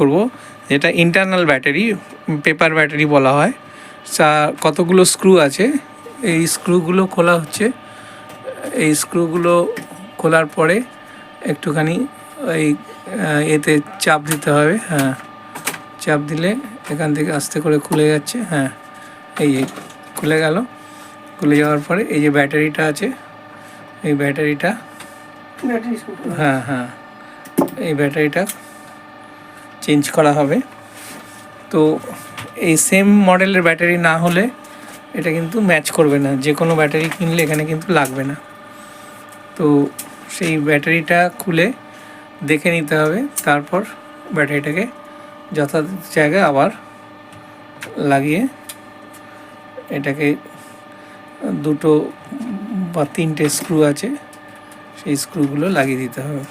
করব, যেটা internal battery, paper battery বলা হয়। কতগুলো স্ক্রু আছে, এই স্ক্রুগুলো খোলা হচ্ছে। এই স্ক্রুগুলো খোলার পরে একটুখানি এই এতে চাপ দিতে হবে। হ্যাঁ, চাপ দিলে এখান থেকে আস্তে করে খুলে যাচ্ছে। হ্যাঁ, এই যে খুলে গেল। খুলে যাওয়ার পরে এই যে ব্যাটারিটা আছে, এই ব্যাটারিটা, হ্যাঁ হ্যাঁ, এই ব্যাটারিটা চেঞ্জ করা হবে। তো এই সেম মডেলের ব্যাটারি না হলে এটা কিন্তু ম্যাচ করবে না, যে কোনো ব্যাটারি কিনলে এখানে কিন্তু লাগবে না। তো সেই ব্যাটারিটা খুলে দেখে নিতে হবে, তারপর ব্যাটারিটাকে যথাযথ জায়গায় আবার লাগিয়ে এটাকে দুটো বা তিনটে স্ক্রু আছে, সেই স্ক্রুগুলো লাগিয়ে দিতে হবে।